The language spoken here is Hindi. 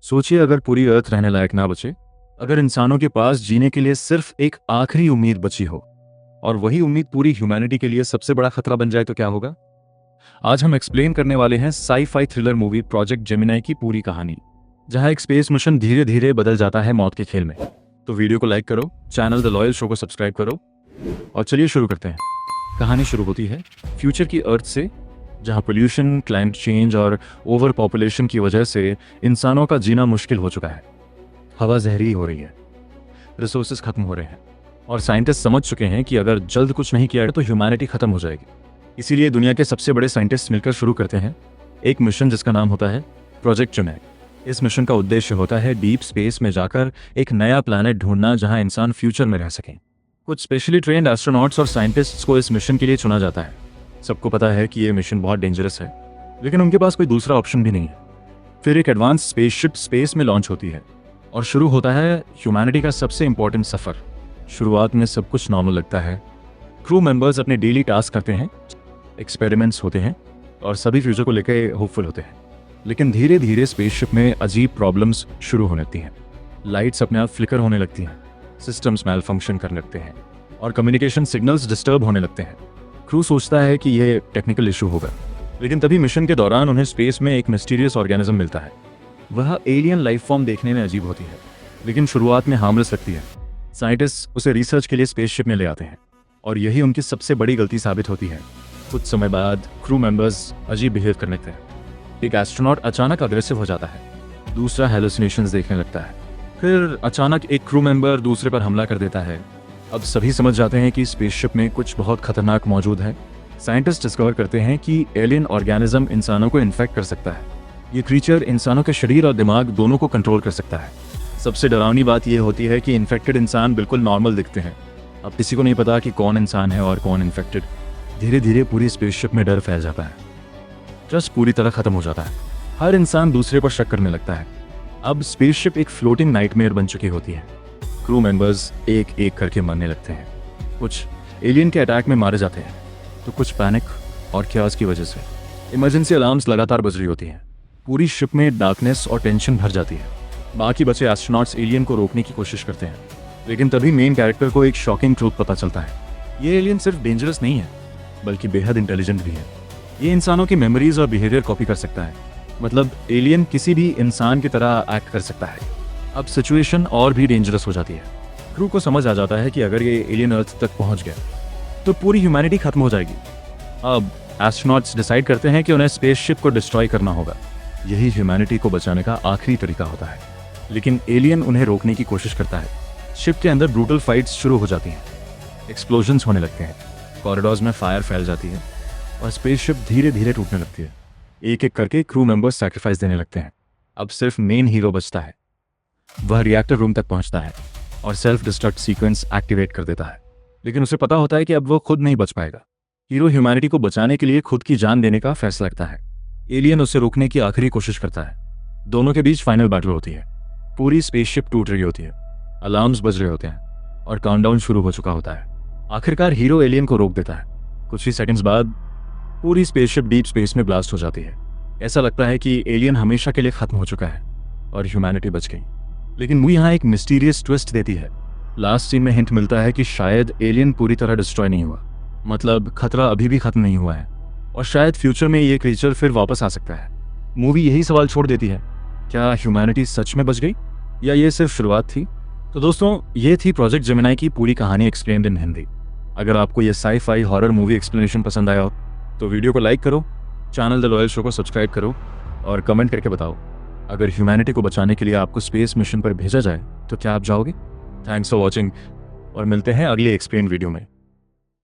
सोचिए अगर पूरी अर्थ रहने लायक ना बचे, अगर इंसानों के पास जीने के लिए सिर्फ एक आखिरी उम्मीद बची हो और वही उम्मीद पूरी ह्यूमैनिटी के लिए सबसे बड़ा खतरा बन जाए तो क्या होगा। आज हम एक्सप्लेन करने वाले हैं sci-fi thriller movie project Gemini की पूरी कहानी, जहां एक स्पेस मिशन धीरे धीरे बदल जाता है मौत के खेल में। तो वीडियो को लाइक करो, चैनल द लॉयल शो को सब्सक्राइब करो और चलिए शुरू करते हैं। कहानी शुरू होती है फ्यूचर की अर्थ से, जहां पोल्यूशन, क्लाइमेट चेंज और ओवर पॉपुलेशन की वजह से इंसानों का जीना मुश्किल हो चुका है। हवा जहरीली हो रही है, रिसोर्सेज खत्म हो रहे हैं और साइंटिस्ट समझ चुके हैं कि अगर जल्द कुछ नहीं किया तो ह्यूमैनिटी खत्म हो जाएगी। इसीलिए दुनिया के सबसे बड़े साइंटिस्ट मिलकर शुरू करते हैं एक मिशन जिसका नाम होता है प्रोजेक्ट जेमिनी। इस मिशन का उद्देश्य होता है डीप स्पेस में जाकर एक नया प्लैनेट ढूंढना जहां इंसान फ्यूचर में रह सकें। कुछ स्पेशली ट्रेन्ड एस्ट्रोनॉट्स और साइंटिस्ट्स को इस मिशन के लिए चुना जाता है। सबको पता है कि ये मिशन बहुत डेंजरस है, लेकिन उनके पास कोई दूसरा ऑप्शन भी नहीं है। फिर एक एडवांस स्पेसशिप स्पेस में लॉन्च होती है और शुरू होता है ह्यूमैनिटी का सबसे इंपॉर्टेंट सफ़र। शुरुआत में सब कुछ नॉर्मल लगता है। क्रू मेंबर्स अपने डेली टास्क करते हैं, एक्सपेरिमेंट्स होते हैं और सभी फ्यूचर को लेकर होपफुल होते हैं। लेकिन धीरे धीरे स्पेसशिप में अजीब प्रॉब्लम्स शुरू होने लगती हैं। लाइट्स अपने आप फ्लिकर होने लगती हैं, सिस्टम्स मैल फंक्शन करने लगते हैं और कम्युनिकेशन सिग्नल्स डिस्टर्ब होने लगते हैं। क्रू सोचता है कि यह टेक्निकल इशू होगा, लेकिन तभी मिशन के दौरान उन्हें स्पेस में एक मिस्टीरियस ऑर्गेनिज्म मिलता है। वह एलियन लाइफ फॉर्म देखने में अजीब होती है, लेकिन शुरुआत में हार्मलेस लगती है। साइंटिस्ट उसे रिसर्च के लिए स्पेसशिप में ले आते हैं और यही उनकी सबसे बड़ी गलती साबित होती है। कुछ समय बाद क्रू मेंबर्स अजीब बिहेव करने लगते हैं। एक एस्ट्रोनॉट अचानक अग्रेसिव हो जाता है, दूसरा हेलुसिनेशंस देखने लगता है। फिर अचानक एक क्रू मेंबर दूसरे पर हमला कर देता है। अब सभी समझ जाते हैं कि स्पेसशिप में कुछ बहुत खतरनाक मौजूद है। साइंटिस्ट डिस्कवर करते हैं कि एलियन ऑर्गेनिज्म इंसानों को इन्फेक्ट कर सकता है। ये क्रीचर इंसानों के शरीर और दिमाग दोनों को कंट्रोल कर सकता है। सबसे डरावनी बात यह होती है कि इन्फेक्टेड इंसान बिल्कुल नॉर्मल दिखते हैं। अब किसी को नहीं पता कि कौन इंसान है और कौन इन्फेक्टेड। धीरे धीरे पूरी स्पेसशिप में डर फैल जाता है। ट्रस्ट पूरी तरह खत्म हो जाता है। हर इंसान दूसरे पर शक करने लगता है। अब स्पेसशिप एक फ्लोटिंग नाइटमेयर बन चुकी होती है। क्रू मेंबर्स एक एक करके मरने लगते हैं। कुछ एलियन के अटैक में मारे जाते हैं, तो कुछ पैनिक और ख्यास की वजह से। इमरजेंसी अलार्म्स लगातार बज रही होती हैं। पूरी शिप में डार्कनेस और टेंशन भर जाती है। बाकी बचे एस्ट्रोनॉट्स एलियन को रोकने की कोशिश करते हैं, लेकिन तभी मेन कैरेक्टर को एक शॉकिंग ट्रूथ पता चलता है। ये एलियन सिर्फ डेंजरस नहीं है, बल्कि बेहद इंटेलिजेंट भी है। ये इंसानों की मेमोरीज और बिहेवियर कॉपी कर सकता है। मतलब एलियन किसी भी इंसान की तरह एक्ट कर सकता है। अब सिचुएशन और भी डेंजरस हो जाती है। क्रू को समझ आ जाता है कि अगर ये एलियन अर्थ तक पहुंच गया तो पूरी ह्यूमैनिटी खत्म हो जाएगी। अब एस्ट्रोनॉट्स डिसाइड करते हैं कि उन्हें स्पेसशिप को डिस्ट्रॉय करना होगा। यही ह्यूमैनिटी को बचाने का आखिरी तरीका होता है। लेकिन एलियन उन्हें रोकने की कोशिश करता है। शिप के अंदर ब्रूटल फाइट्स शुरू हो जाती हैं। एक्सप्लोजन्स होने लगते हैं, कॉरिडोर्स में फायर फैल जाती है और स्पेसशिप धीरे धीरे टूटने लगती है। एक एक करके क्रू मेंबर्स सैक्रिफाइस देने लगते हैं। अब सिर्फ मेन हीरो बचता है। वह रिएक्टर रूम तक पहुंचता है और सेल्फ डिस्ट्रक्ट सीक्वेंस एक्टिवेट कर देता है, लेकिन उसे पता होता है कि अब वो खुद नहीं बच पाएगा। हीरो ह्यूमैनिटी को बचाने के लिए खुद की जान देने का फैसला करता है। एलियन उसे रोकने की आखिरी कोशिश करता है। दोनों के बीच फाइनल बैटल होती है। पूरी स्पेसशिप टूट रही होती है, अलार्म्स बज रहे होते हैं और काउंटडाउन शुरू हो चुका होता है। आखिरकार हीरो एलियन को रोक देता है। कुछ ही सेकंड्स बाद पूरी स्पेसशिप डीप स्पेस में ब्लास्ट हो जाती है। ऐसा लगता है कि एलियन हमेशा के लिए खत्म हो चुका है और ह्यूमैनिटी बच गई। लेकिन मूवी यहाँ एक मिस्टीरियस ट्विस्ट देती है। लास्ट सीन में हिंट मिलता है कि शायद एलियन पूरी तरह डिस्ट्रॉय नहीं हुआ, मतलब खतरा अभी भी खत्म नहीं हुआ है और शायद फ्यूचर में ये क्रीचर फिर वापस आ सकता है। मूवी यही सवाल छोड़ देती है, क्या ह्यूमैनिटी सच में बच गई या ये सिर्फ शुरुआत थी। तो दोस्तों, ये थी प्रोजेक्ट जेमिनी की पूरी कहानी एक्सप्लेन्ड इन हिंदी। अगर आपको ये साई-फाई हॉरर मूवी एक्सप्लेनेशन पसंद आया हो तो वीडियो को लाइक करो, चैनल द लॉयल शो को सब्सक्राइब करो और कमेंट करके बताओ, अगर ह्यूमैनिटी को बचाने के लिए आपको स्पेस मिशन पर भेजा जाए तो क्या आप जाओगे। थैंक्स फॉर वॉचिंग और मिलते हैं अगले एक्सप्लेन वीडियो में।